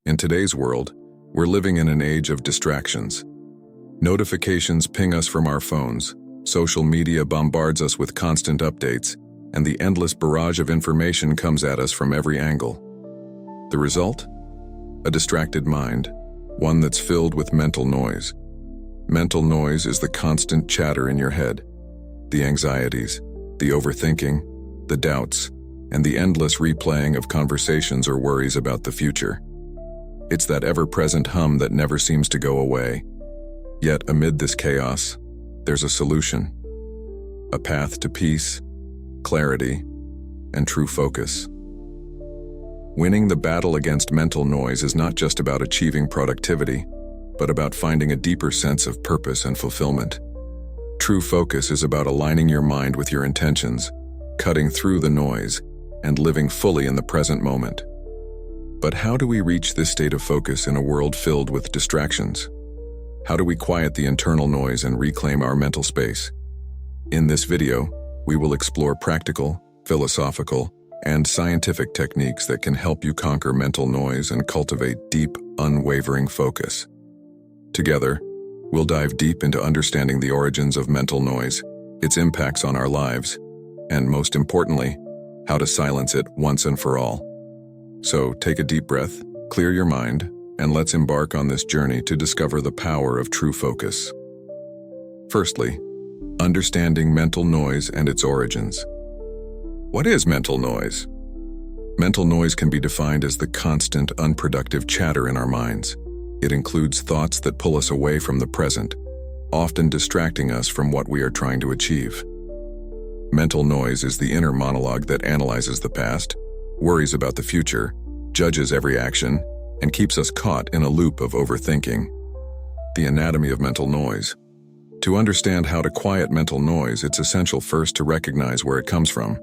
In today's world, we're living in an age of distractions. Notifications ping us from our phones, social media bombards us with constant updates, and the endless barrage of information comes at us from every angle. The result? A distracted mind, one that's filled with mental noise. Mental noise is the constant chatter in your head, the anxieties, the overthinking, the doubts, and the endless replaying of conversations or worries about the future. It's that ever-present hum that never seems to go away. Yet amid this chaos, there's a solution. A path to peace, clarity, and true focus. Winning the battle against mental noise is not just about achieving productivity, but about finding a deeper sense of purpose and fulfillment. True focus is about aligning your mind with your intentions, cutting through the noise, and living fully in the present moment. But how do we reach this state of focus in a world filled with distractions? How do we quiet the internal noise and reclaim our mental space? In this video, we will explore practical, philosophical, and scientific techniques that can help you conquer mental noise and cultivate deep, unwavering focus. Together, we'll dive deep into understanding the origins of mental noise, its impacts on our lives, and most importantly, how to silence it once and for all. So take a deep breath, clear your mind, and let's embark on this journey to discover the power of true focus. Firstly, understanding mental noise and its origins. What is mental noise? Mental noise can be defined as the constant, unproductive chatter in our minds. It includes thoughts that pull us away from the present, often distracting us from what we are trying to achieve. Mental noise is the inner monologue that analyzes the past, worries about the future, judges every action, and keeps us caught in a loop of overthinking. The anatomy of mental noise. To understand how to quiet mental noise, it's essential first to recognize where it comes from.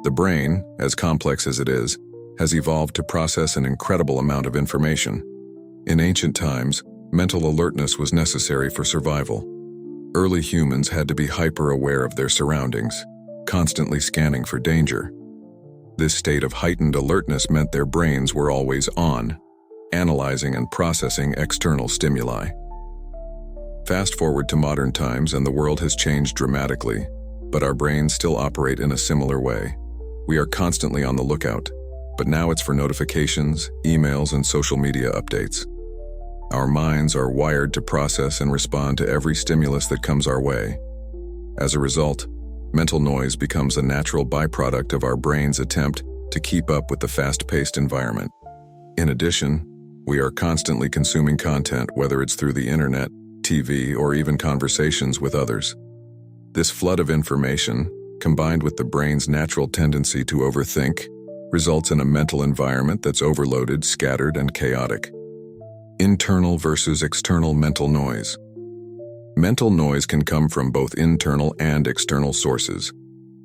The brain, as complex as it is, has evolved to process an incredible amount of information. In ancient times, mental alertness was necessary for survival. Early humans had to be hyper-aware of their surroundings, constantly scanning for danger. This state of heightened alertness meant their brains were always on, analyzing and processing external stimuli. Fast forward to modern times and the world has changed dramatically, but our brains still operate in a similar way. We are constantly on the lookout, but now it's for notifications, emails, and social media updates. Our minds are wired to process and respond to every stimulus that comes our way. As a result, mental noise becomes a natural byproduct of our brain's attempt to keep up with the fast-paced environment. In addition, we are constantly consuming content, whether it's through the internet, TV, or even conversations with others. This flood of information, combined with the brain's natural tendency to overthink, results in a mental environment that's overloaded, scattered, and chaotic. Internal versus external mental noise. Mental noise can come from both internal and external sources.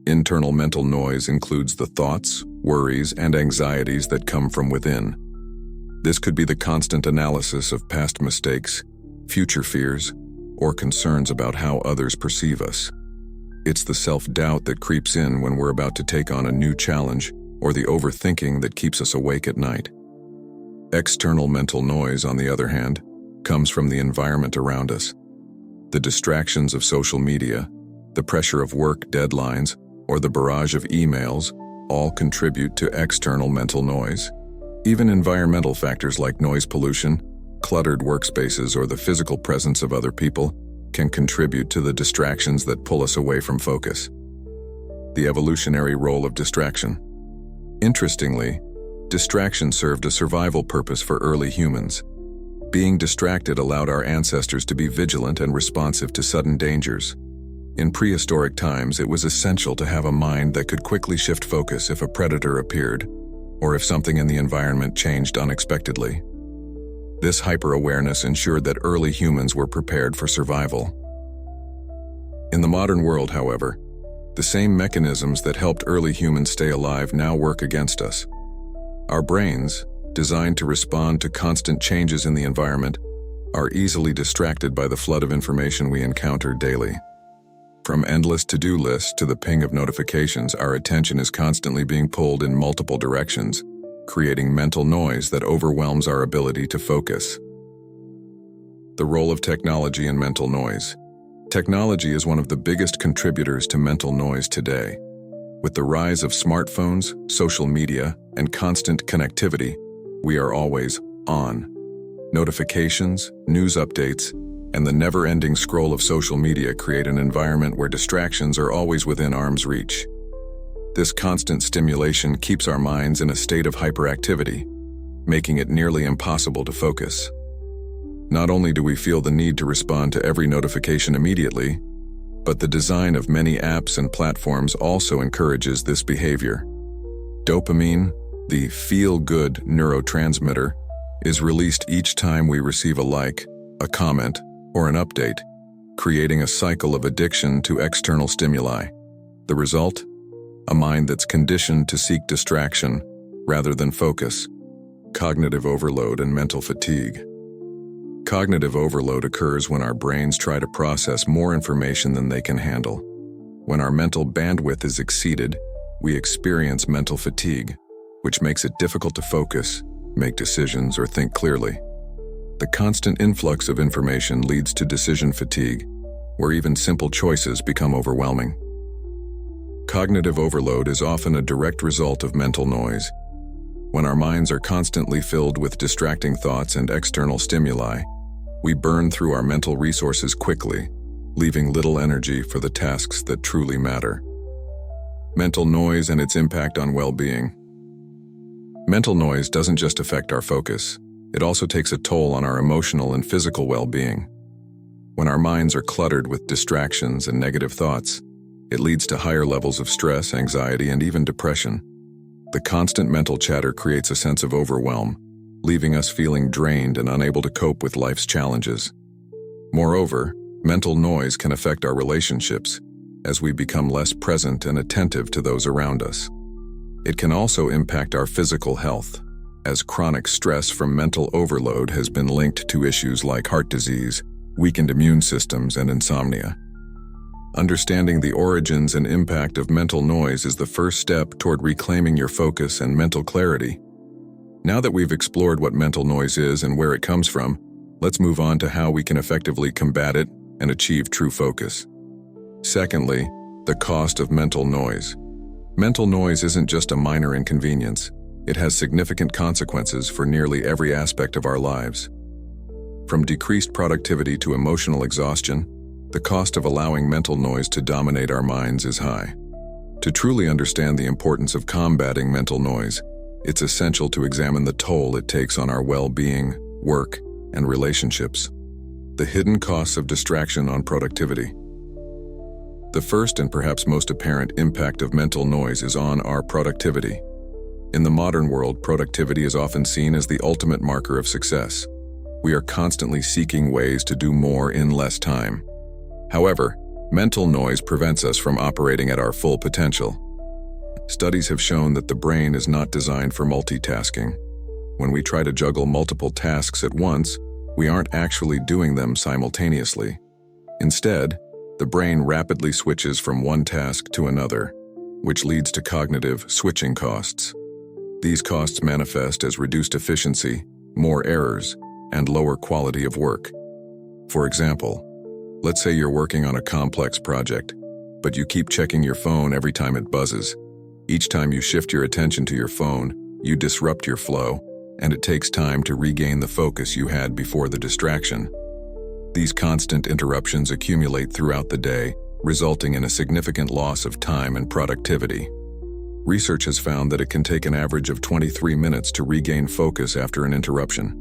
Internal mental noise includes the thoughts, worries, and anxieties that come from within. This could be the constant analysis of past mistakes, future fears, or concerns about how others perceive us. It's the self-doubt that creeps in when we're about to take on a new challenge, or the overthinking that keeps us awake at night. External mental noise, on the other hand, comes from the environment around us. The distractions of social media, the pressure of work deadlines, or the barrage of emails all contribute to external mental noise. Even environmental factors like noise pollution, cluttered workspaces, or the physical presence of other people can contribute to the distractions that pull us away from focus. The evolutionary role of distraction. Interestingly, distraction served a survival purpose for early humans. Being distracted allowed our ancestors to be vigilant and responsive to sudden dangers. In prehistoric times, it was essential to have a mind that could quickly shift focus if a predator appeared, or if something in the environment changed unexpectedly. This hyper-awareness ensured that early humans were prepared for survival. In the modern world, however, the same mechanisms that helped early humans stay alive now work against us. Our brains, designed to respond to constant changes in the environment, are easily distracted by the flood of information we encounter daily. From endless to-do lists to the ping of notifications, our attention is constantly being pulled in multiple directions, creating mental noise that overwhelms our ability to focus. The role of technology in mental noise. Technology is one of the biggest contributors to mental noise today. With the rise of smartphones, social media, and constant connectivity, we are always on. Notifications, news updates, and the never-ending scroll of social media create an environment where distractions are always within arm's reach. This constant stimulation keeps our minds in a state of hyperactivity, making it nearly impossible to focus. Not only do we feel the need to respond to every notification immediately, but the design of many apps and platforms also encourages this behavior. Dopamine, the feel-good neurotransmitter, is released each time we receive a like, a comment, or an update, creating a cycle of addiction to external stimuli. The result? A mind that's conditioned to seek distraction rather than focus. Cognitive overload and mental fatigue. Cognitive overload occurs when our brains try to process more information than they can handle. When our mental bandwidth is exceeded, we experience mental fatigue, which makes it difficult to focus, make decisions, or think clearly. The constant influx of information leads to decision fatigue, where even simple choices become overwhelming. Cognitive overload is often a direct result of mental noise. When our minds are constantly filled with distracting thoughts and external stimuli, we burn through our mental resources quickly, leaving little energy for the tasks that truly matter. Mental noise and its impact on well-being. Mental noise doesn't just affect our focus, it also takes a toll on our emotional and physical well-being. When our minds are cluttered with distractions and negative thoughts, it leads to higher levels of stress, anxiety, and even depression. The constant mental chatter creates a sense of overwhelm, leaving us feeling drained and unable to cope with life's challenges. Moreover, mental noise can affect our relationships, as we become less present and attentive to those around us. It can also impact our physical health, as chronic stress from mental overload has been linked to issues like heart disease, weakened immune systems, and insomnia. Understanding the origins and impact of mental noise is the first step toward reclaiming your focus and mental clarity. Now that we've explored what mental noise is and where it comes from, let's move on to how we can effectively combat it and achieve true focus. Secondly, the cost of mental noise. Mental noise isn't just a minor inconvenience. It has significant consequences for nearly every aspect of our lives. From decreased productivity to emotional exhaustion, the cost of allowing mental noise to dominate our minds is high. To truly understand the importance of combating mental noise, it's essential to examine the toll it takes on our well-being, work, and relationships. The hidden costs of distraction on productivity. The first and perhaps most apparent impact of mental noise is on our productivity. In the modern world, productivity is often seen as the ultimate marker of success. We are constantly seeking ways to do more in less time. However, mental noise prevents us from operating at our full potential. Studies have shown that the brain is not designed for multitasking. When we try to juggle multiple tasks at once, we aren't actually doing them simultaneously. Instead, the brain rapidly switches from one task to another, which leads to cognitive switching costs. These costs manifest as reduced efficiency, more errors, and lower quality of work. For example, let's say you're working on a complex project, but you keep checking your phone every time it buzzes. Each time you shift your attention to your phone, you disrupt your flow, and it takes time to regain the focus you had before the distraction. These constant interruptions accumulate throughout the day, resulting in a significant loss of time and productivity. Research has found that it can take an average of 23 minutes to regain focus after an interruption.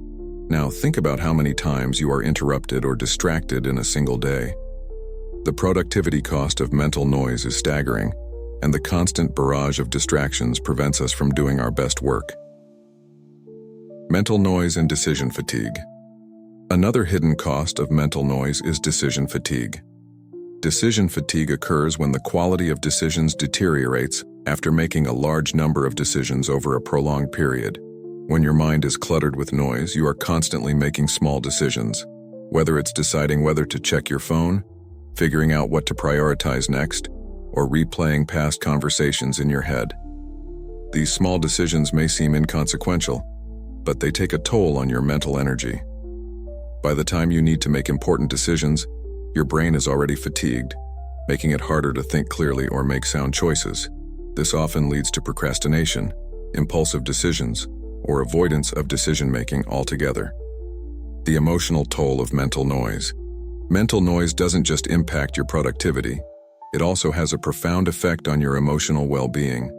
Now think about how many times you are interrupted or distracted in a single day. The productivity cost of mental noise is staggering, and the constant barrage of distractions prevents us from doing our best work. Mental noise and decision fatigue. Another hidden cost of mental noise is decision fatigue. Decision fatigue occurs when the quality of decisions deteriorates after making a large number of decisions over a prolonged period. When your mind is cluttered with noise, you are constantly making small decisions, whether it's deciding whether to check your phone, figuring out what to prioritize next, or replaying past conversations in your head. These small decisions may seem inconsequential, but they take a toll on your mental energy. By the time you need to make important decisions, your brain is already fatigued, making it harder to think clearly or make sound choices. This often leads to procrastination, impulsive decisions, or avoidance of decision-making altogether. The emotional toll of mental noise. Mental noise doesn't just impact your productivity, it also has a profound effect on your emotional well-being.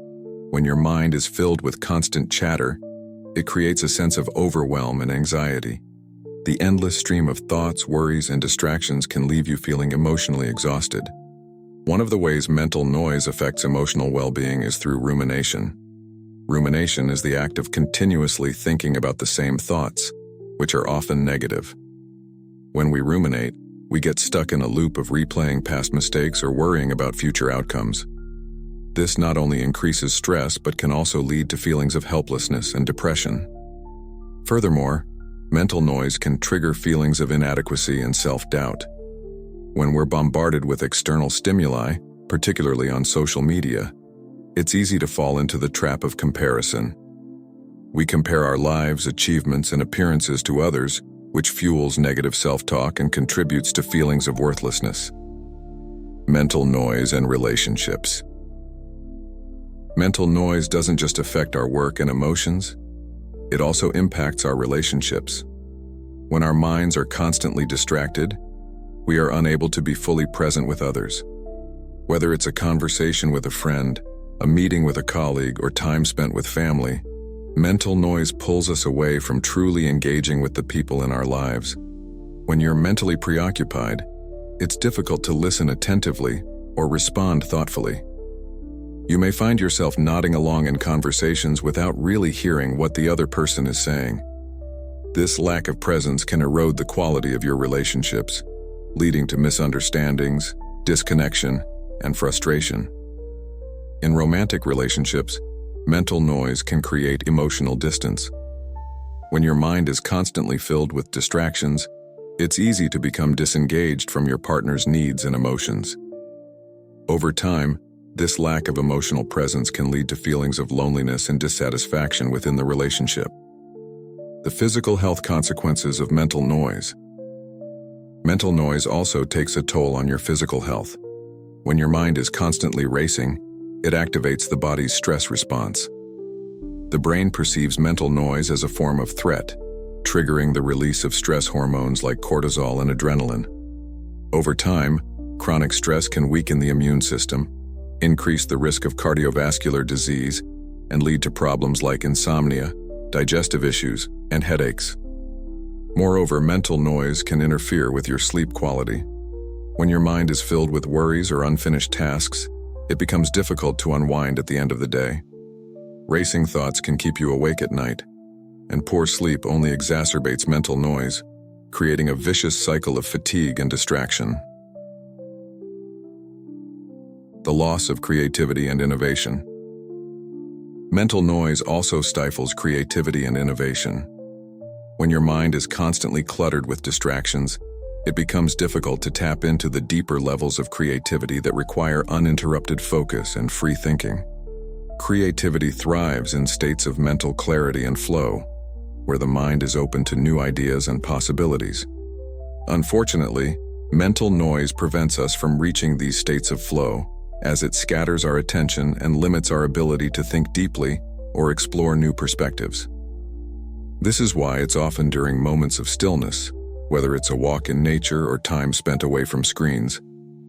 When your mind is filled with constant chatter, it creates a sense of overwhelm and anxiety. The endless stream of thoughts, worries, and distractions can leave you feeling emotionally exhausted. One of the ways mental noise affects emotional well-being is through rumination. Rumination is the act of continuously thinking about the same thoughts, which are often negative. When we ruminate, we get stuck in a loop of replaying past mistakes or worrying about future outcomes. This not only increases stress but can also lead to feelings of helplessness and depression. Furthermore, mental noise can trigger feelings of inadequacy and self-doubt. When we're bombarded with external stimuli, particularly on social media, it's easy to fall into the trap of comparison. We compare our lives, achievements, and appearances to others, which fuels negative self-talk and contributes to feelings of worthlessness. Mental noise and relationships. Mental noise doesn't just affect our work and emotions, it also impacts our relationships. When our minds are constantly distracted, we are unable to be fully present with others. Whether it's a conversation with a friend, a meeting with a colleague, or time spent with family, mental noise pulls us away from truly engaging with the people in our lives. When you're mentally preoccupied, it's difficult to listen attentively or respond thoughtfully. You may find yourself nodding along in conversations without really hearing what the other person is saying. This lack of presence can erode the quality of your relationships, leading to misunderstandings, disconnection, and frustration. In romantic relationships, mental noise can create emotional distance. When your mind is constantly filled with distractions, it's easy to become disengaged from your partner's needs and emotions. Over time, this lack of emotional presence can lead to feelings of loneliness and dissatisfaction within the relationship. The physical health consequences of mental noise. Mental noise also takes a toll on your physical health. When your mind is constantly racing, it activates the body's stress response. The brain perceives mental noise as a form of threat, triggering the release of stress hormones like cortisol and adrenaline. Over time, chronic stress can weaken the immune system, increase the risk of cardiovascular disease, and lead to problems like insomnia, digestive issues, and headaches. Moreover, mental noise can interfere with your sleep quality. When your mind is filled with worries or unfinished tasks, it becomes difficult to unwind at the end of the day. Racing thoughts can keep you awake at night, and poor sleep only exacerbates mental noise, creating a vicious cycle of fatigue and distraction. The loss of creativity and innovation. Mental noise also stifles creativity and innovation. When your mind is constantly cluttered with distractions, it becomes difficult to tap into the deeper levels of creativity that require uninterrupted focus and free thinking. Creativity thrives in states of mental clarity and flow, where the mind is open to new ideas and possibilities. Unfortunately, mental noise prevents us from reaching these states of flow, as it scatters our attention and limits our ability to think deeply or explore new perspectives. This is why it's often during moments of stillness, whether it's a walk in nature or time spent away from screens,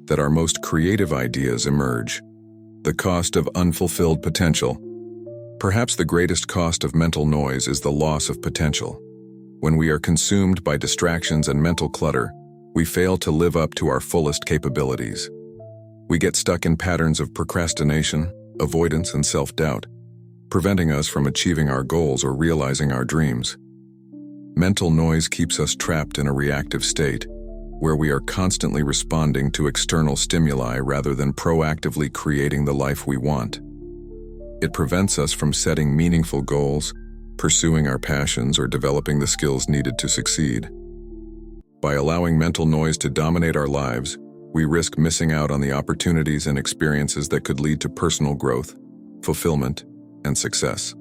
that our most creative ideas emerge. The cost of unfulfilled potential. Perhaps the greatest cost of mental noise is the loss of potential. When we are consumed by distractions and mental clutter, we fail to live up to our fullest capabilities. We get stuck in patterns of procrastination, avoidance, and self-doubt, preventing us from achieving our goals or realizing our dreams. Mental noise keeps us trapped in a reactive state, where we are constantly responding to external stimuli rather than proactively creating the life we want. It prevents us from setting meaningful goals, pursuing our passions, or developing the skills needed to succeed. By allowing mental noise to dominate our lives, we risk missing out on the opportunities and experiences that could lead to personal growth, fulfillment, and success.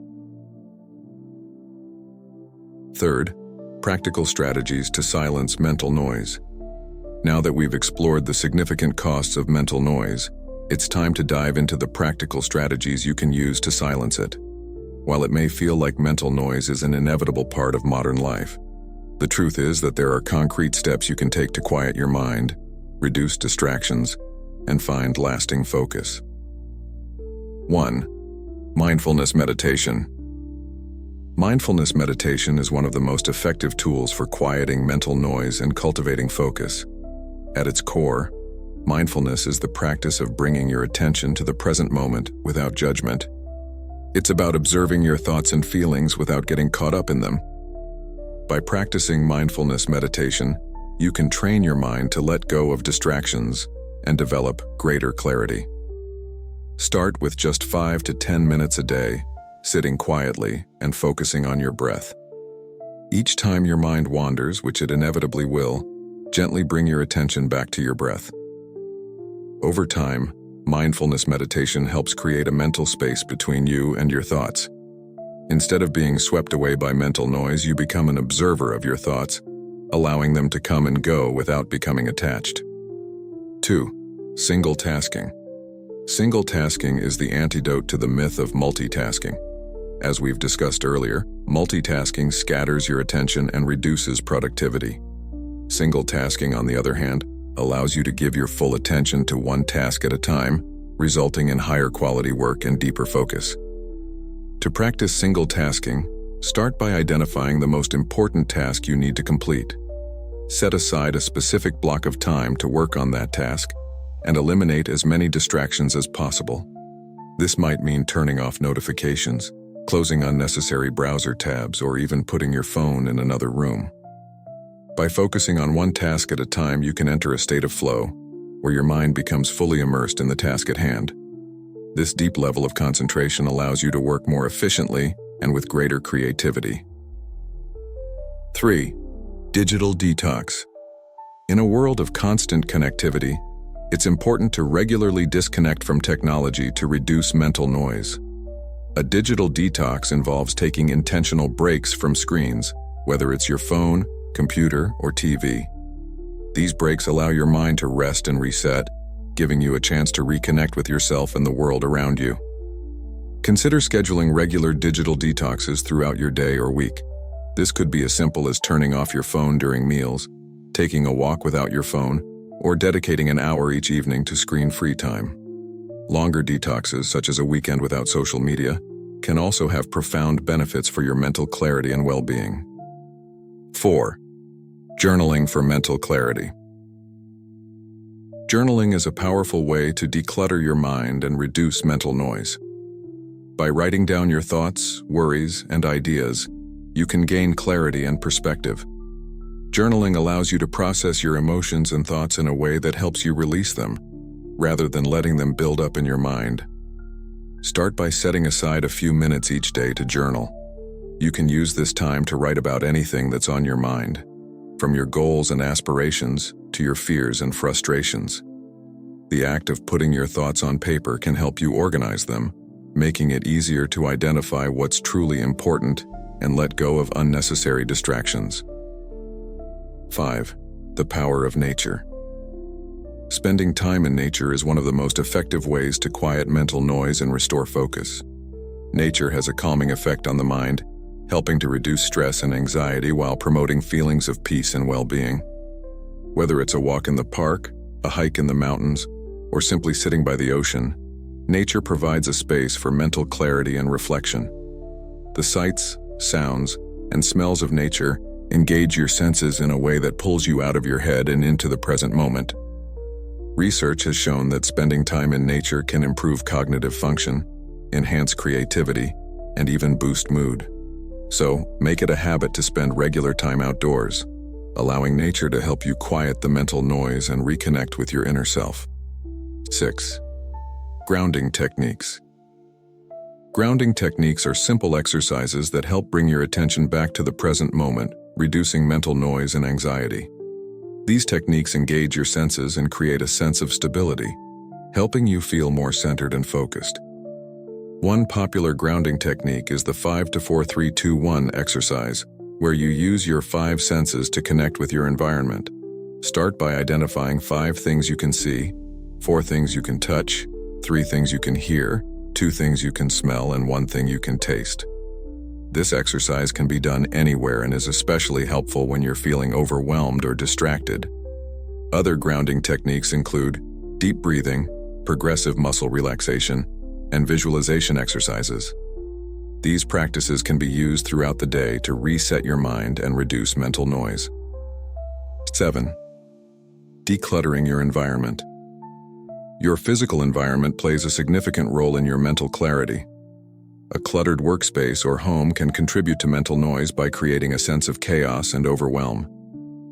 Third, practical strategies to silence mental noise. Now that we've explored the significant costs of mental noise, it's time to dive into the practical strategies you can use to silence it. While it may feel like mental noise is an inevitable part of modern life, the truth is that there are concrete steps you can take to quiet your mind, reduce distractions, and find lasting focus. 1. Mindfulness meditation. Mindfulness meditation is one of the most effective tools for quieting mental noise and cultivating focus. At its core, mindfulness is the practice of bringing your attention to the present moment without judgment. It's about observing your thoughts and feelings without getting caught up in them. By practicing mindfulness meditation, you can train your mind to let go of distractions and develop greater clarity. Start with just 5 to 10 minutes a day, sitting quietly and focusing on your breath. Each time your mind wanders, which it inevitably will, gently bring your attention back to your breath. Over time, mindfulness meditation helps create a mental space between you and your thoughts. Instead of being swept away by mental noise, you become an observer of your thoughts, allowing them to come and go without becoming attached. 2. Single tasking. Single tasking is the antidote to the myth of multitasking. As we've discussed earlier, multitasking scatters your attention and reduces productivity. Single tasking, on the other hand, allows you to give your full attention to one task at a time, resulting in higher quality work and deeper focus. To practice single tasking, start by identifying the most important task you need to complete. Set aside a specific block of time to work on that task, and eliminate as many distractions as possible. This might mean turning off notifications, closing unnecessary browser tabs, or even putting your phone in another room. By focusing on one task at a time, you can enter a state of flow, where your mind becomes fully immersed in the task at hand. This deep level of concentration allows you to work more efficiently and with greater creativity. 3. Digital detox. In a world of constant connectivity, it's important to regularly disconnect from technology to reduce mental noise. A digital detox involves taking intentional breaks from screens, whether it's your phone, computer, or TV. These breaks allow your mind to rest and reset, giving you a chance to reconnect with yourself and the world around you. Consider scheduling regular digital detoxes throughout your day or week. This could be as simple as turning off your phone during meals, taking a walk without your phone, or dedicating an hour each evening to screen-free time. Longer detoxes, such as a weekend without social media, can also have profound benefits for your mental clarity and well-being. 4. Journaling for mental clarity. Journaling is a powerful way to declutter your mind and reduce mental noise. By writing down your thoughts, worries, and ideas, you can gain clarity and perspective. Journaling allows you to process your emotions and thoughts in a way that helps you release them, rather than letting them build up in your mind. Start by setting aside a few minutes each day to journal. You can use this time to write about anything that's on your mind, from your goals and aspirations to your fears and frustrations. The act of putting your thoughts on paper can help you organize them, making it easier to identify what's truly important and let go of unnecessary distractions. 5. The power of nature. Spending time in nature is one of the most effective ways to quiet mental noise and restore focus. Nature has a calming effect on the mind, helping to reduce stress and anxiety while promoting feelings of peace and well-being. Whether it's a walk in the park, a hike in the mountains, or simply sitting by the ocean, nature provides a space for mental clarity and reflection. The sights, sounds, and smells of nature engage your senses in a way that pulls you out of your head and into the present moment. Research has shown that spending time in nature can improve cognitive function, enhance creativity, and even boost mood. So, make it a habit to spend regular time outdoors, allowing nature to help you quiet the mental noise and reconnect with your inner self. 6. Grounding techniques. Grounding techniques are simple exercises that help bring your attention back to the present moment, reducing mental noise and anxiety. These techniques engage your senses and create a sense of stability, helping you feel more centered and focused. One popular grounding technique is the 5-4-3-2-1 exercise, where you use your 5 senses to connect with your environment. Start by identifying 5 things you can see, 4 things you can touch, 3 things you can hear, 2 things you can smell, and 1 thing you can taste. This exercise can be done anywhere and is especially helpful when you're feeling overwhelmed or distracted. Other grounding techniques include deep breathing, progressive muscle relaxation, and visualization exercises. These practices can be used throughout the day to reset your mind and reduce mental noise. 7. Decluttering your environment. Your physical environment plays a significant role in your mental clarity. A cluttered workspace or home can contribute to mental noise by creating a sense of chaos and overwhelm.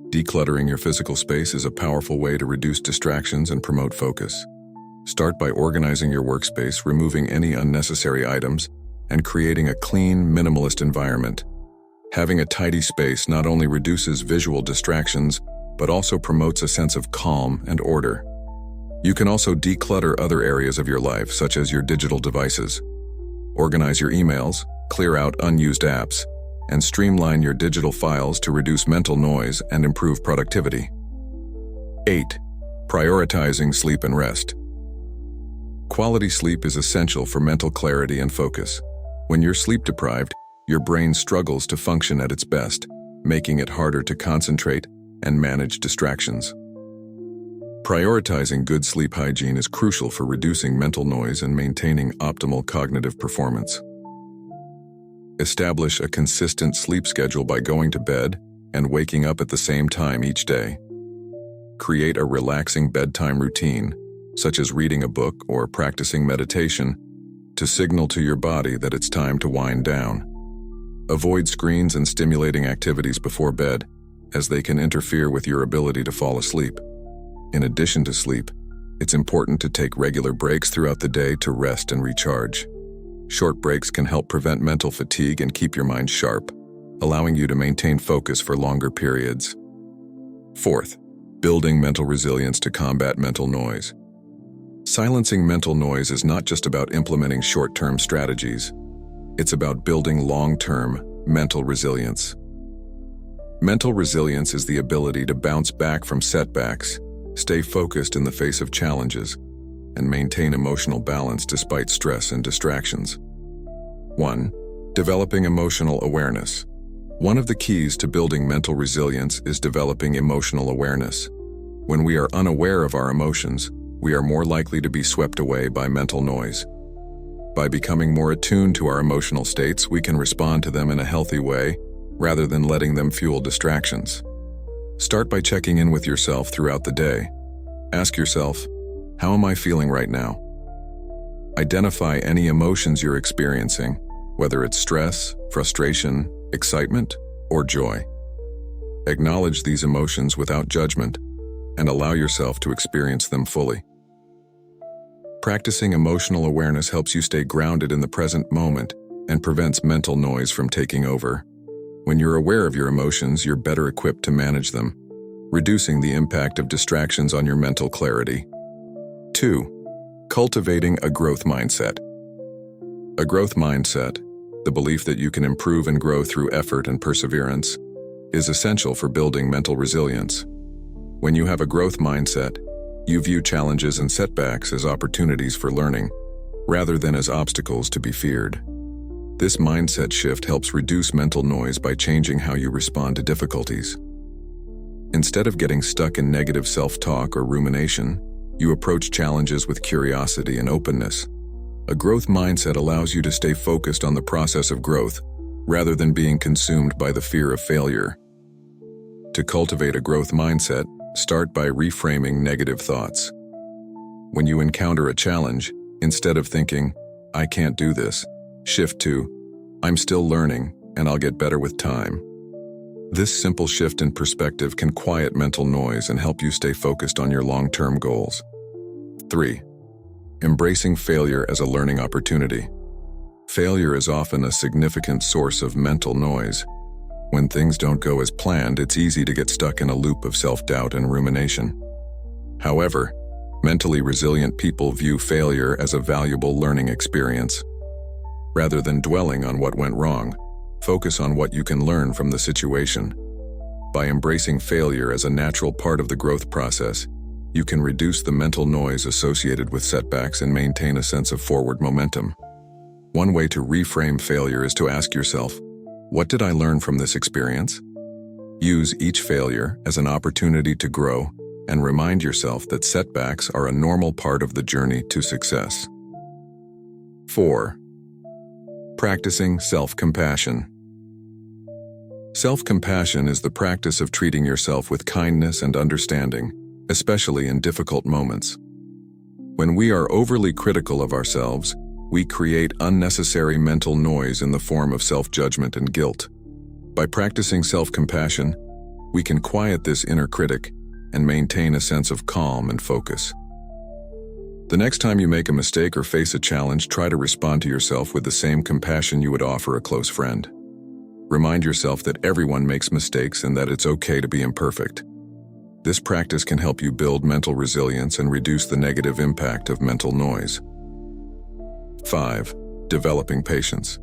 Decluttering your physical space is a powerful way to reduce distractions and promote focus. Start by organizing your workspace, removing any unnecessary items, and creating a clean, minimalist environment. Having a tidy space not only reduces visual distractions, but also promotes a sense of calm and order. You can also declutter other areas of your life, such as your digital devices. Organize your emails, clear out unused apps, and streamline your digital files to reduce mental noise and improve productivity. 8. Prioritizing sleep and rest. Quality sleep is essential for mental clarity and focus. When you're sleep deprived, your brain struggles to function at its best, making it harder to concentrate and manage distractions. Prioritizing good sleep hygiene is crucial for reducing mental noise and maintaining optimal cognitive performance. Establish a consistent sleep schedule by going to bed and waking up at the same time each day. Create a relaxing bedtime routine, such as reading a book or practicing meditation, to signal to your body that it's time to wind down. Avoid screens and stimulating activities before bed, as they can interfere with your ability to fall asleep. In addition to sleep, it's important to take regular breaks throughout the day to rest and recharge. Short breaks can help prevent mental fatigue and keep your mind sharp, allowing you to maintain focus for longer periods. 4th, building mental resilience to combat mental noise. Silencing mental noise is not just about implementing short-term strategies. It's about building long-term mental resilience. Mental resilience is the ability to bounce back from setbacks, stay focused in the face of challenges, and maintain emotional balance despite stress and distractions. 1. Developing emotional awareness. One of the keys to building mental resilience is developing emotional awareness. When we are unaware of our emotions, we are more likely to be swept away by mental noise. By becoming more attuned to our emotional states, we can respond to them in a healthy way, rather than letting them fuel distractions. Start by checking in with yourself throughout the day. Ask yourself, how am I feeling right now? Identify any emotions you're experiencing, whether it's stress, frustration, excitement, or joy. Acknowledge these emotions without judgment, and allow yourself to experience them fully. Practicing emotional awareness helps you stay grounded in the present moment and prevents mental noise from taking over. When you're aware of your emotions, you're better equipped to manage them, reducing the impact of distractions on your mental clarity. 2. Cultivating a growth mindset. A growth mindset, the belief that you can improve and grow through effort and perseverance, is essential for building mental resilience. When you have a growth mindset, you view challenges and setbacks as opportunities for learning, rather than as obstacles to be feared. This mindset shift helps reduce mental noise by changing how you respond to difficulties. Instead of getting stuck in negative self-talk or rumination, you approach challenges with curiosity and openness. A growth mindset allows you to stay focused on the process of growth, rather than being consumed by the fear of failure. To cultivate a growth mindset, start by reframing negative thoughts. When you encounter a challenge, instead of thinking, "I can't do this," shift to, "I'm still learning, and I'll get better with time." This simple shift in perspective can quiet mental noise and help you stay focused on your long-term goals. 3. Embracing failure as a learning opportunity. Failure is often a significant source of mental noise. When things don't go as planned, it's easy to get stuck in a loop of self-doubt and rumination. However, mentally resilient people view failure as a valuable learning experience. Rather than dwelling on what went wrong, focus on what you can learn from the situation. By embracing failure as a natural part of the growth process, you can reduce the mental noise associated with setbacks and maintain a sense of forward momentum. One way to reframe failure is to ask yourself, what did I learn from this experience? Use each failure as an opportunity to grow and remind yourself that setbacks are a normal part of the journey to success. 4. Practicing self-compassion. Self-compassion is the practice of treating yourself with kindness and understanding, especially in difficult moments. When we are overly critical of ourselves, we create unnecessary mental noise in the form of self-judgment and guilt. By practicing self-compassion, we can quiet this inner critic and maintain a sense of calm and focus. The next time you make a mistake or face a challenge, try to respond to yourself with the same compassion you would offer a close friend. Remind yourself that everyone makes mistakes and that it's okay to be imperfect. This practice can help you build mental resilience and reduce the negative impact of mental noise. 5. Developing patience.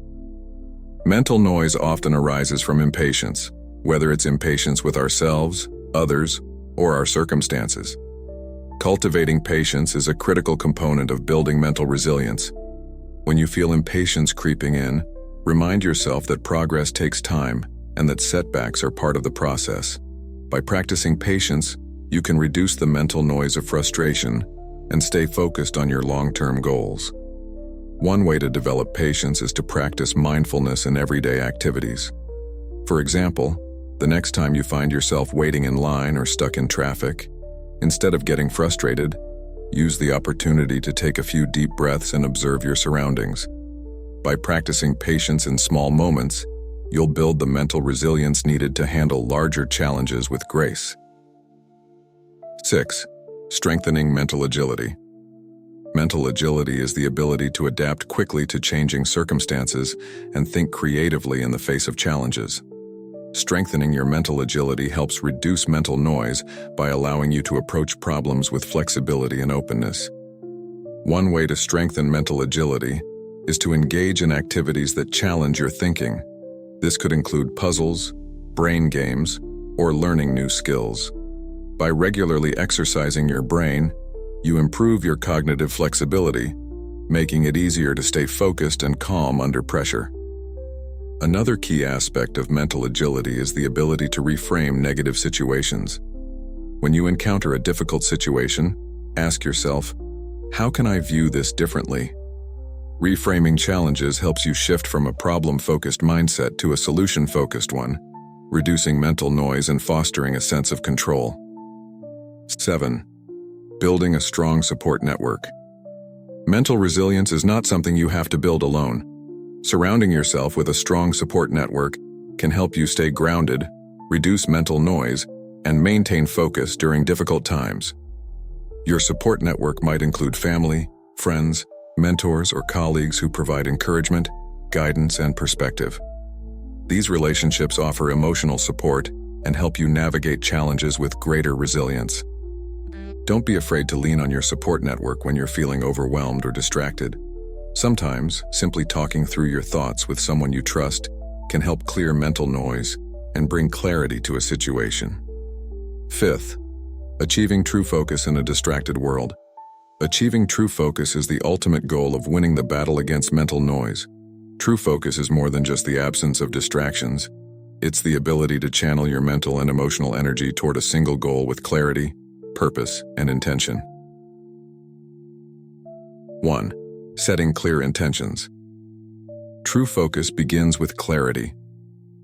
Mental noise often arises from impatience, whether it's impatience with ourselves, others, or our circumstances. Cultivating patience is a critical component of building mental resilience. When you feel impatience creeping in, remind yourself that progress takes time and that setbacks are part of the process. By practicing patience, you can reduce the mental noise of frustration and stay focused on your long-term goals. One way to develop patience is to practice mindfulness in everyday activities. For example, the next time you find yourself waiting in line or stuck in traffic, instead of getting frustrated, use the opportunity to take a few deep breaths and observe your surroundings. By practicing patience in small moments, you'll build the mental resilience needed to handle larger challenges with grace. 6. Strengthening mental agility. Mental agility is the ability to adapt quickly to changing circumstances and think creatively in the face of challenges. Strengthening your mental agility helps reduce mental noise by allowing you to approach problems with flexibility and openness. One way to strengthen mental agility is to engage in activities that challenge your thinking. This could include puzzles, brain games, or learning new skills. By regularly exercising your brain, you improve your cognitive flexibility, making it easier to stay focused and calm under pressure. Another key aspect of mental agility is the ability to reframe negative situations. When you encounter a difficult situation, ask yourself, how can I view this differently? Reframing challenges helps you shift from a problem-focused mindset to a solution-focused one, reducing mental noise and fostering a sense of control. 7. Building a strong support network. Mental resilience is not something you have to build alone. Surrounding yourself with a strong support network can help you stay grounded, reduce mental noise, and maintain focus during difficult times. Your support network might include family, friends, mentors, or colleagues who provide encouragement, guidance, and perspective. These relationships offer emotional support and help you navigate challenges with greater resilience. Don't be afraid to lean on your support network when you're feeling overwhelmed or distracted. Sometimes, simply talking through your thoughts with someone you trust can help clear mental noise and bring clarity to a situation. 5. Achieving true focus in a distracted world. Achieving true focus is the ultimate goal of winning the battle against mental noise. True focus is more than just the absence of distractions. It's the ability to channel your mental and emotional energy toward a single goal with clarity, purpose, and intention. 1. Setting clear intentions. True focus begins with clarity.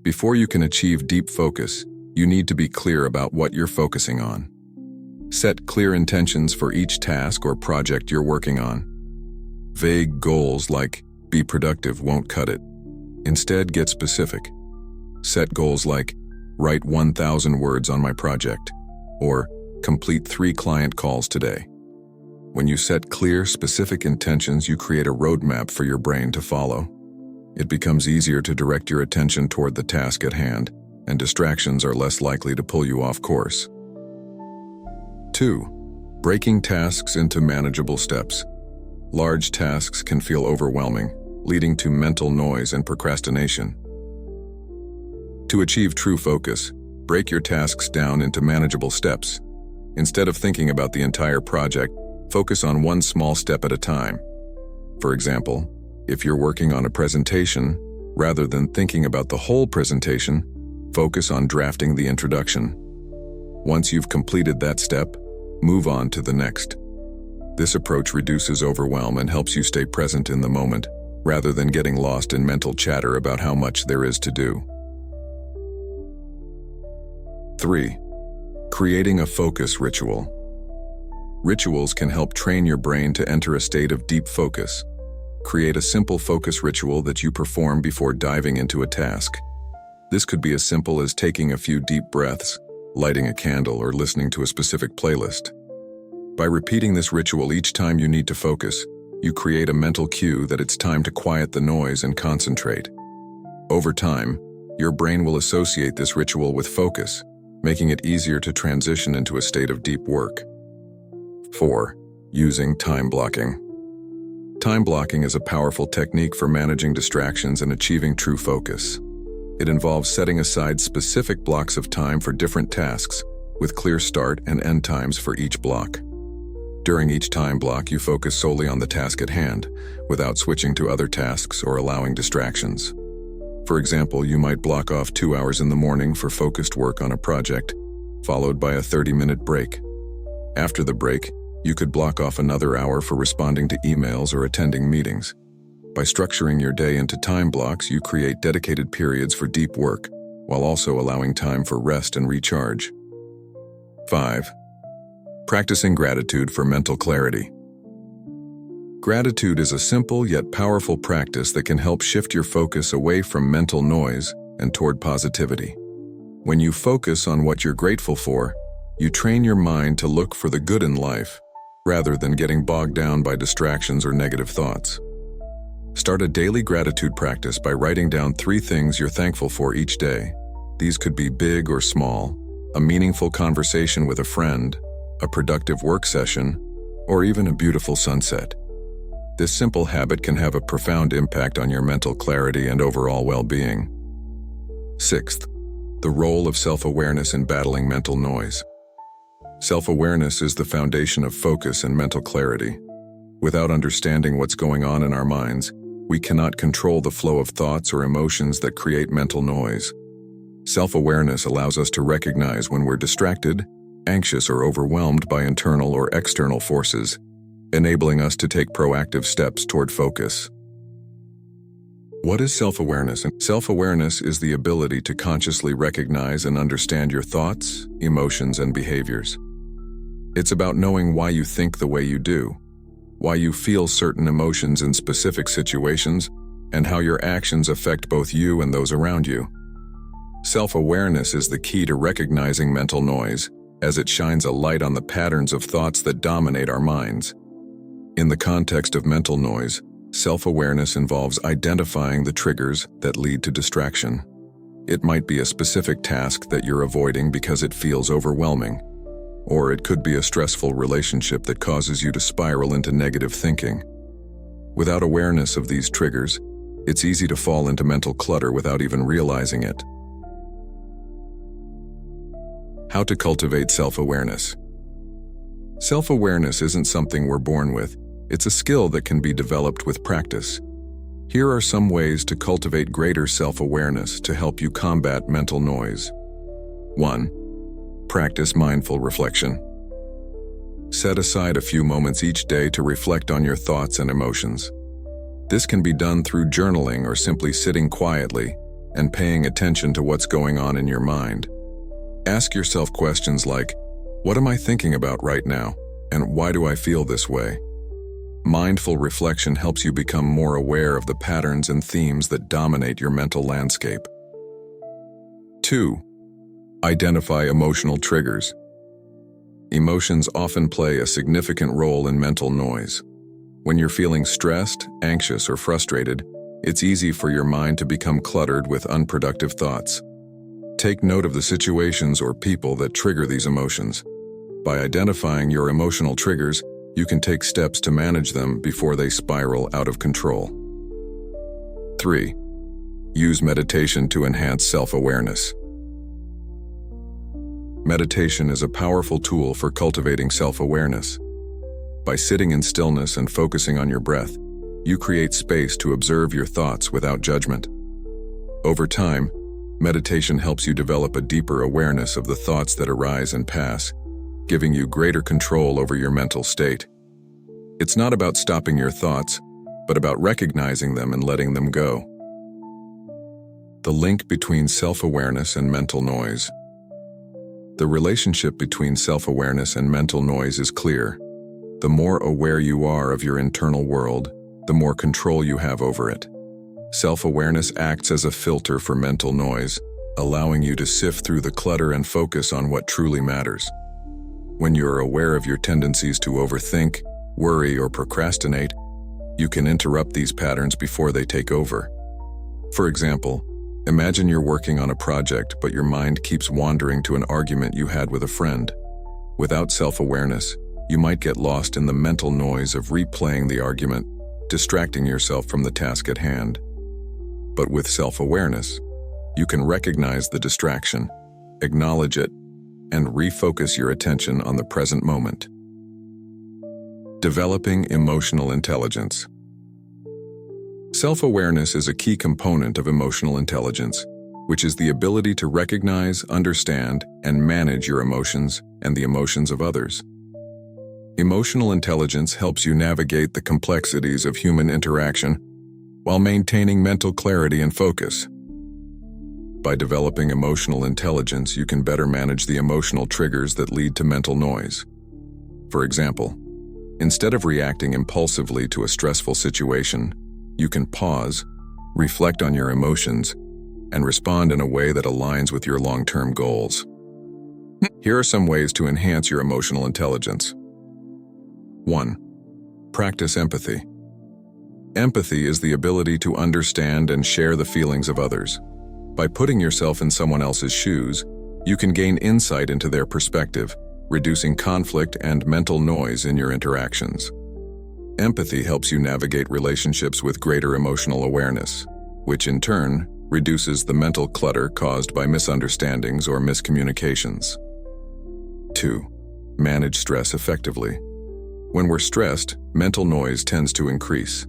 Before you can achieve deep focus, you need to be clear about what you're focusing on. Set clear intentions for each task or project you're working on. Vague goals like "be productive" won't cut it. Instead, get specific. Set goals like "write 1,000 words on my project" or "complete 3 client calls today." When you set clear, specific intentions, you create a roadmap for your brain to follow. It becomes easier to direct your attention toward the task at hand, and distractions are less likely to pull you off course. 2. Breaking tasks into manageable steps. Large tasks can feel overwhelming, leading to mental noise and procrastination. To achieve true focus, break your tasks down into manageable steps. Instead of thinking about the entire project, focus on one small step at a time. For example, if you're working on a presentation, rather than thinking about the whole presentation, focus on drafting the introduction. Once you've completed that step, move on to the next. This approach reduces overwhelm and helps you stay present in the moment, rather than getting lost in mental chatter about how much there is to do. 3. Creating a focus ritual. Rituals can help train your brain to enter a state of deep focus. Create a simple focus ritual that you perform before diving into a task. This could be as simple as taking a few deep breaths, lighting a candle, or listening to a specific playlist. By repeating this ritual each time you need to focus, you create a mental cue that it's time to quiet the noise and concentrate. Over time, your brain will associate this ritual with focus, making it easier to transition into a state of deep work. 4. Using time blocking. Time blocking is a powerful technique for managing distractions and achieving true focus. It involves setting aside specific blocks of time for different tasks, with clear start and end times for each block. During each time block, you focus solely on the task at hand, without switching to other tasks or allowing distractions. For example, you might block off 2 hours in the morning for focused work on a project, followed by a 30-minute break. After the break, you could block off another hour for responding to emails or attending meetings. By structuring your day into time blocks, you create dedicated periods for deep work, while also allowing time for rest and recharge. 5. Practicing gratitude for mental clarity. Gratitude is a simple yet powerful practice that can help shift your focus away from mental noise and toward positivity. When you focus on what you're grateful for, you train your mind to look for the good in life, rather than getting bogged down by distractions or negative thoughts. Start a daily gratitude practice by writing down 3 things you're thankful for each day. These could be big or small: a meaningful conversation with a friend, a productive work session, or even a beautiful sunset. This simple habit can have a profound impact on your mental clarity and overall well-being. 6th, the role of self-awareness in battling mental noise. Self-awareness is the foundation of focus and mental clarity. Without understanding what's going on in our minds, we cannot control the flow of thoughts or emotions that create mental noise. Self-awareness allows us to recognize when we're distracted, anxious, or overwhelmed by internal or external forces, enabling us to take proactive steps toward focus. What is self-awareness? Self-awareness is the ability to consciously recognize and understand your thoughts, emotions, and behaviors. It's about knowing why you think the way you do, why you feel certain emotions in specific situations, and how your actions affect both you and those around you. Self-awareness is the key to recognizing mental noise, as it shines a light on the patterns of thoughts that dominate our minds. In the context of mental noise, self-awareness involves identifying the triggers that lead to distraction. It might be a specific task that you're avoiding because it feels overwhelming, or it could be a stressful relationship that causes you to spiral into negative thinking. Without awareness of these triggers, it's easy to fall into mental clutter without even realizing it. How to cultivate self-awareness. Self-awareness isn't something we're born with. It's a skill that can be developed with practice. Here are some ways to cultivate greater self-awareness to help you combat mental noise. 1. Practice mindful reflection. Set aside a few moments each day to reflect on your thoughts and emotions. This can be done through journaling or simply sitting quietly and paying attention to what's going on in your mind. Ask yourself questions like, what am I thinking about right now, and why do I feel this way? Mindful reflection helps you become more aware of the patterns and themes that dominate your mental landscape. 2. Identify emotional triggers. Emotions often play a significant role in mental noise. When you're feeling stressed, anxious, or frustrated, it's easy for your mind to become cluttered with unproductive thoughts. Take note of the situations or people that trigger these emotions. By identifying your emotional triggers, you can take steps to manage them before they spiral out of control. 3. Use meditation to enhance self-awareness. Meditation is a powerful tool for cultivating self-awareness. By sitting in stillness and focusing on your breath, you create space to observe your thoughts without judgment. Over time, meditation helps you develop a deeper awareness of the thoughts that arise and pass, giving you greater control over your mental state. It's not about stopping your thoughts, but about recognizing them and letting them go. The link between self-awareness and mental noise. The relationship between self-awareness and mental noise is clear. The more aware you are of your internal world, the more control you have over it. Self-awareness acts as a filter for mental noise, allowing you to sift through the clutter and focus on what truly matters. When you're aware of your tendencies to overthink, worry, or procrastinate, you can interrupt these patterns before they take over. For example, imagine you're working on a project, but your mind keeps wandering to an argument you had with a friend. Without self-awareness, you might get lost in the mental noise of replaying the argument, distracting yourself from the task at hand. But with self-awareness, you can recognize the distraction, acknowledge it, and refocus your attention on the present moment. Developing emotional intelligence. Self-awareness is a key component of emotional intelligence, which is the ability to recognize, understand, and manage your emotions and the emotions of others. Emotional intelligence helps you navigate the complexities of human interaction while maintaining mental clarity and focus. By developing emotional intelligence, you can better manage the emotional triggers that lead to mental noise. For example, instead of reacting impulsively to a stressful situation, you can pause, reflect on your emotions, and respond in a way that aligns with your long-term goals. Here are some ways to enhance your emotional intelligence. 1. Practice empathy. Empathy is the ability to understand and share the feelings of others. By putting yourself in someone else's shoes, you can gain insight into their perspective, reducing conflict and mental noise in your interactions. Empathy helps you navigate relationships with greater emotional awareness, which in turn reduces the mental clutter caused by misunderstandings or miscommunications. 2. Manage stress effectively. When we're stressed, mental noise tends to increase.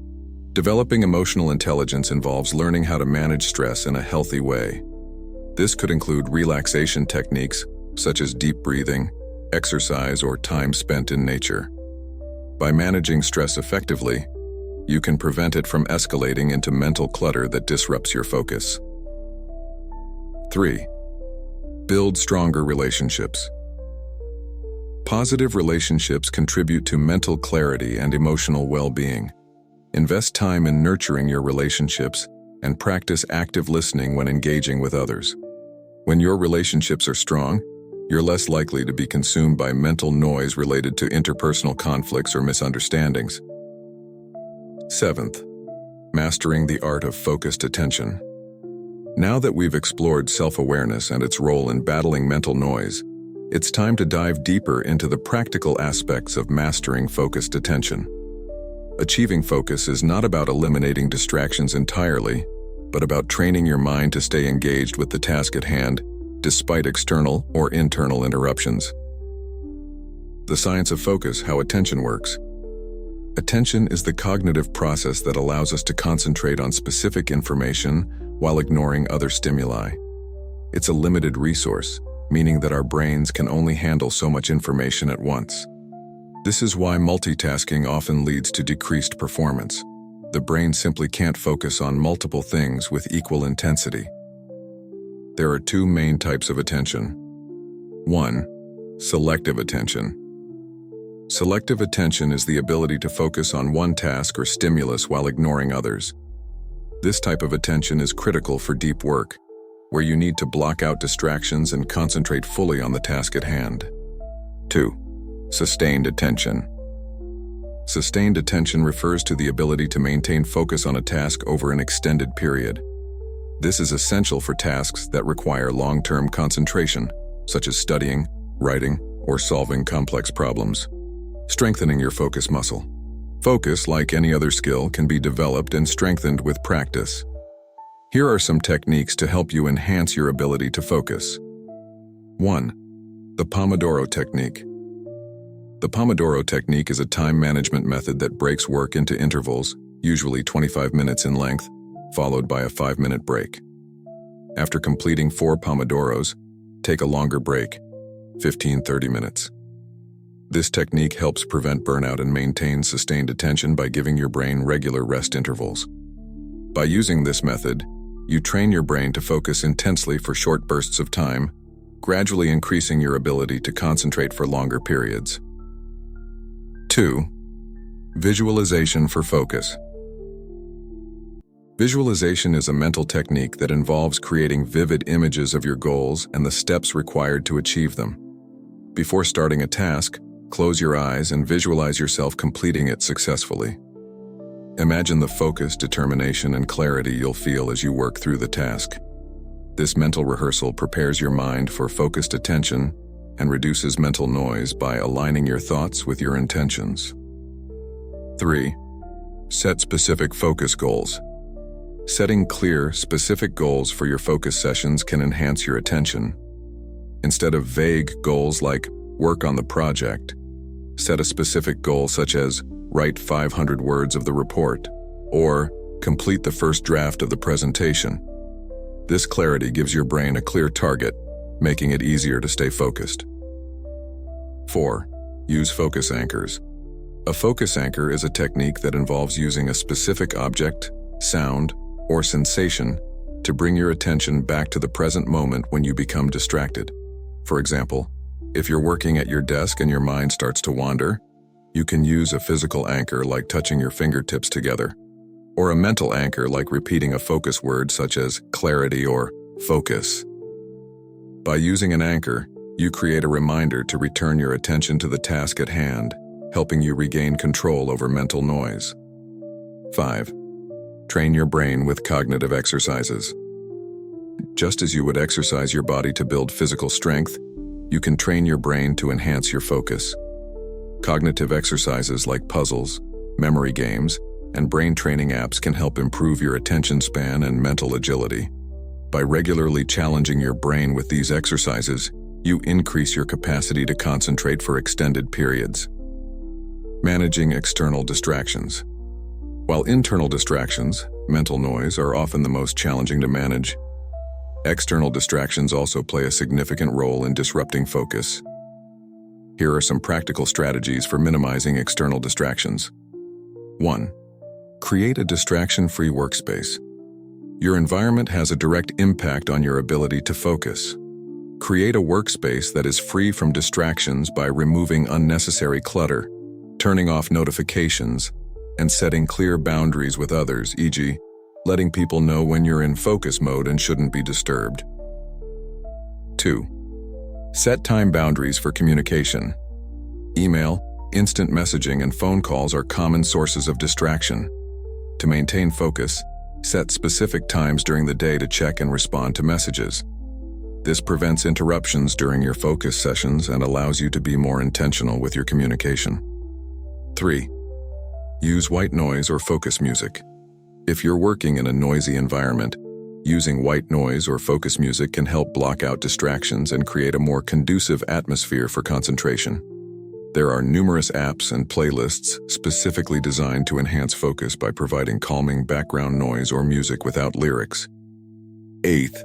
Developing emotional intelligence involves learning how to manage stress in a healthy way. This could include relaxation techniques such as deep breathing, exercise, or time spent in nature. By managing stress effectively, you can prevent it from escalating into mental clutter that disrupts your focus. 3. Build stronger relationships. Positive relationships contribute to mental clarity and emotional well-being. Invest time in nurturing your relationships and practice active listening when engaging with others. When your relationships are strong, you're less likely to be consumed by mental noise related to interpersonal conflicts or misunderstandings. 7th, mastering the art of focused attention. Now that we've explored self-awareness and its role in battling mental noise, it's time to dive deeper into the practical aspects of mastering focused attention. Achieving focus is not about eliminating distractions entirely, but about training your mind to stay engaged with the task at hand, despite external or internal interruptions. The science of focus, how attention works. Attention is the cognitive process that allows us to concentrate on specific information while ignoring other stimuli. It's a limited resource, meaning that our brains can only handle so much information at once. This is why multitasking often leads to decreased performance. The brain simply can't focus on multiple things with equal intensity. There are two main types of attention. 1. Selective attention. Selective attention is the ability to focus on one task or stimulus while ignoring others. This type of attention is critical for deep work, where you need to block out distractions and concentrate fully on the task at hand. 2. Sustained attention. Sustained attention refers to the ability to maintain focus on a task over an extended period. This is essential for tasks that require long-term concentration, such as studying, writing, or solving complex problems. Strengthening your focus muscle. Focus, like any other skill, can be developed and strengthened with practice. Here are some techniques to help you enhance your ability to focus. 1. The Pomodoro Technique. The Pomodoro Technique is a time management method that breaks work into intervals, usually 25 minutes in length, followed by a 5-minute break. After completing 4 Pomodoros, take a longer break, 15-30 minutes. This technique helps prevent burnout and maintain sustained attention by giving your brain regular rest intervals. By using this method, you train your brain to focus intensely for short bursts of time, gradually increasing your ability to concentrate for longer periods. 2. Visualization for focus. Visualization is a mental technique that involves creating vivid images of your goals and the steps required to achieve them. Before starting a task, close your eyes and visualize yourself completing it successfully. Imagine the focus, determination, and clarity you'll feel as you work through the task. This mental rehearsal prepares your mind for focused attention and reduces mental noise by aligning your thoughts with your intentions. 3. Set specific focus goals. Setting clear, specific goals for your focus sessions can enhance your attention. Instead of vague goals like work on the project, set a specific goal such as write 500 words of the report or complete the first draft of the presentation. This clarity gives your brain a clear target, making it easier to stay focused. 4. Use focus anchors. A focus anchor is a technique that involves using a specific object, sound, or sensation to bring your attention back to the present moment when you become distracted. For example, if you're working at your desk and your mind starts to wander, you can use a physical anchor like touching your fingertips together, or a mental anchor like repeating a focus word such as clarity or focus. By using an anchor, you create a reminder to return your attention to the task at hand, helping you regain control over mental noise. 5. Train your brain with cognitive exercises. Just as you would exercise your body to build physical strength, you can train your brain to enhance your focus. Cognitive exercises like puzzles, memory games, and brain training apps can help improve your attention span and mental agility. By regularly challenging your brain with these exercises, you increase your capacity to concentrate for extended periods. Managing external distractions. While internal distractions, mental noise, are often the most challenging to manage, external distractions also play a significant role in disrupting focus. Here are some practical strategies for minimizing external distractions. 1. Create a distraction-free workspace. Your environment has a direct impact on your ability to focus. Create a workspace that is free from distractions by removing unnecessary clutter, turning off notifications, and setting clear boundaries with others, e.g., letting people know when you're in focus mode and shouldn't be disturbed. 2. Set time boundaries for communication. Email, instant messaging, and phone calls are common sources of distraction. To maintain focus, set specific times during the day to check and respond to messages. This prevents interruptions during your focus sessions and allows you to be more intentional with your communication. 3. Use white noise or focus music. If you're working in a noisy environment, using white noise or focus music can help block out distractions and create a more conducive atmosphere for concentration. There are numerous apps and playlists specifically designed to enhance focus by providing calming background noise or music without lyrics. 8th,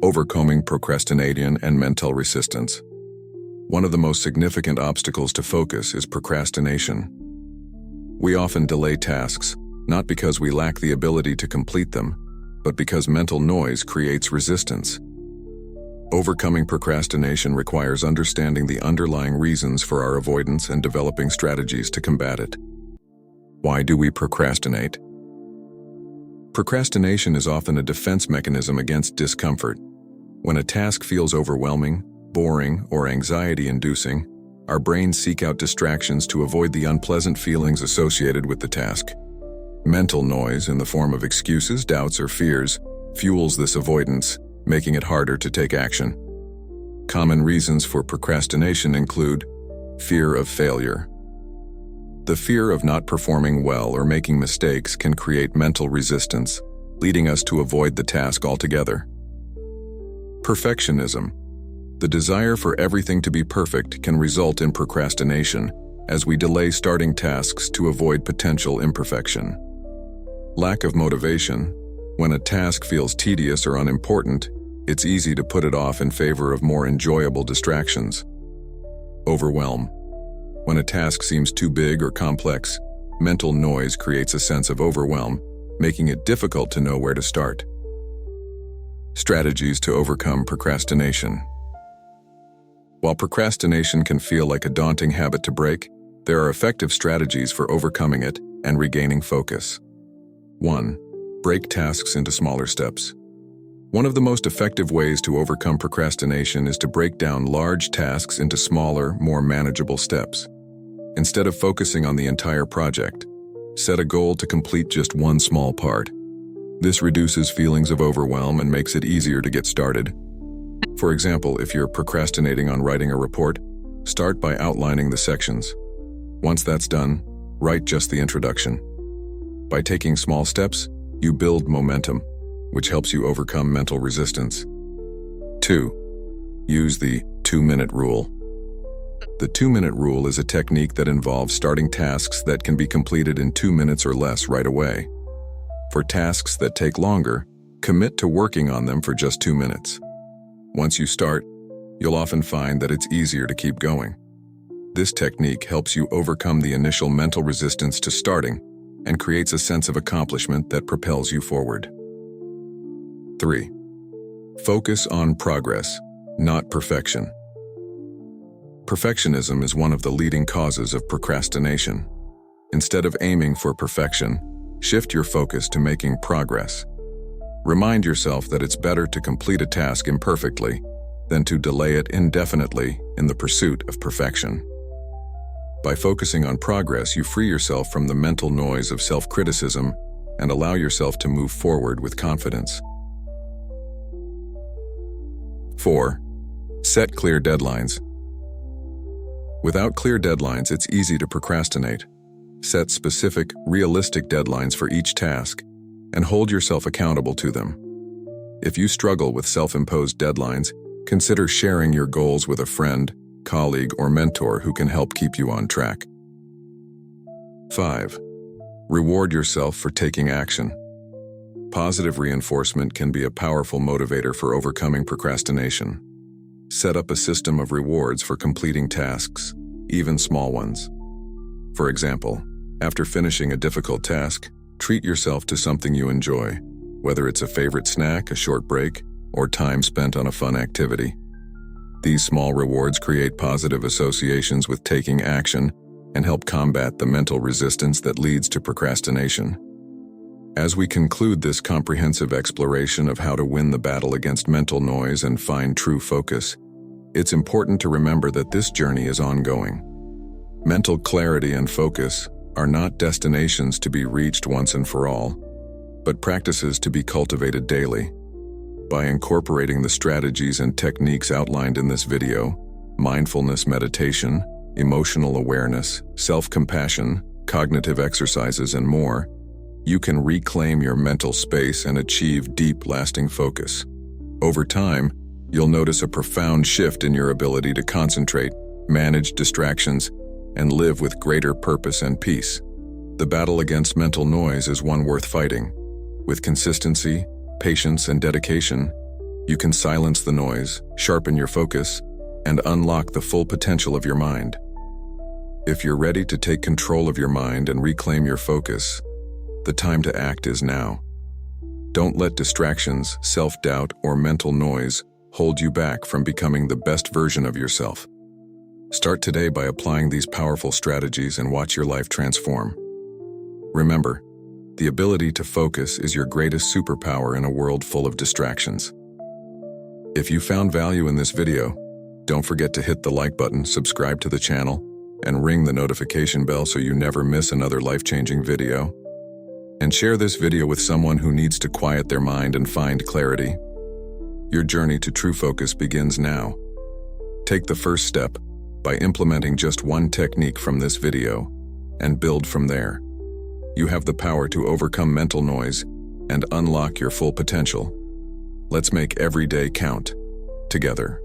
overcoming procrastination and mental resistance. One of the most significant obstacles to focus is procrastination. We often delay tasks, not because we lack the ability to complete them, but because mental noise creates resistance. Overcoming procrastination requires understanding the underlying reasons for our avoidance and developing strategies to combat it. Why do we procrastinate? Procrastination is often a defense mechanism against discomfort. When a task feels overwhelming, boring, or anxiety-inducing, our brains seek out distractions to avoid the unpleasant feelings associated with the task. Mental noise, in the form of excuses, doubts, or fears, fuels this avoidance, making it harder to take action. Common reasons for procrastination include fear of failure. The fear of not performing well or making mistakes can create mental resistance, leading us to avoid the task altogether. Perfectionism. The desire for everything to be perfect can result in procrastination, as we delay starting tasks to avoid potential imperfection. Lack of motivation. When a task feels tedious or unimportant, it's easy to put it off in favor of more enjoyable distractions. Overwhelm. When a task seems too big or complex, mental noise creates a sense of overwhelm, making it difficult to know where to start. Strategies to overcome procrastination. While procrastination can feel like a daunting habit to break, there are effective strategies for overcoming it and regaining focus. 1. Break tasks into smaller steps. One of the most effective ways to overcome procrastination is to break down large tasks into smaller, more manageable steps. Instead of focusing on the entire project, set a goal to complete just one small part. This reduces feelings of overwhelm and makes it easier to get started. For example, if you're procrastinating on writing a report, start by outlining the sections. Once that's done, write just the introduction. By taking small steps, you build momentum, which helps you overcome mental resistance. 2. Use the 2-minute rule. The 2-minute rule is a technique that involves starting tasks that can be completed in 2 minutes or less right away. For tasks that take longer, commit to working on them for just 2 minutes. Once you start, you'll often find that it's easier to keep going. This technique helps you overcome the initial mental resistance to starting and creates a sense of accomplishment that propels you forward. 3. Focus on progress, not perfection. Perfectionism is one of the leading causes of procrastination. Instead of aiming for perfection, shift your focus to making progress. Remind yourself that it's better to complete a task imperfectly than to delay it indefinitely in the pursuit of perfection. By focusing on progress, you free yourself from the mental noise of self-criticism and allow yourself to move forward with confidence. 4. Set clear deadlines. Without clear deadlines, it's easy to procrastinate. Set specific, realistic deadlines for each task and hold yourself accountable to them. If you struggle with self-imposed deadlines, consider sharing your goals with a friend, colleague, or mentor who can help keep you on track. 5. Reward yourself for taking action. Positive reinforcement can be a powerful motivator for overcoming procrastination. Set up a system of rewards for completing tasks, even small ones. For example, after finishing a difficult task, treat yourself to something you enjoy, whether it's a favorite snack, a short break, or time spent on a fun activity. These small rewards create positive associations with taking action and help combat the mental resistance that leads to procrastination. As we conclude this comprehensive exploration of how to win the battle against mental noise and find true focus, it's important to remember that this journey is ongoing. Mental clarity and focus are not destinations to be reached once and for all, but practices to be cultivated daily. By incorporating the strategies and techniques outlined in this video, mindfulness meditation, emotional awareness, self-compassion, cognitive exercises, and more, you can reclaim your mental space and achieve deep, lasting focus. Over time, you'll notice a profound shift in your ability to concentrate, manage distractions, and live with greater purpose and peace. The battle against mental noise is one worth fighting. With consistency, patience, and dedication, you can silence the noise, sharpen your focus, and unlock the full potential of your mind. If you're ready to take control of your mind and reclaim your focus, the time to act is now. Don't let distractions, self-doubt, or mental noise hold you back from becoming the best version of yourself. Start today by applying these powerful strategies and watch your life transform. Remember, the ability to focus is your greatest superpower in a world full of distractions. If you found value in this video, don't forget to hit the like button, subscribe to the channel, and ring the notification bell so you never miss another life-changing video. And share this video with someone who needs to quiet their mind and find clarity. Your journey to true focus begins now. Take the first step by implementing just one technique from this video and build from there. You have the power to overcome mental noise and unlock your full potential. Let's make every day count together.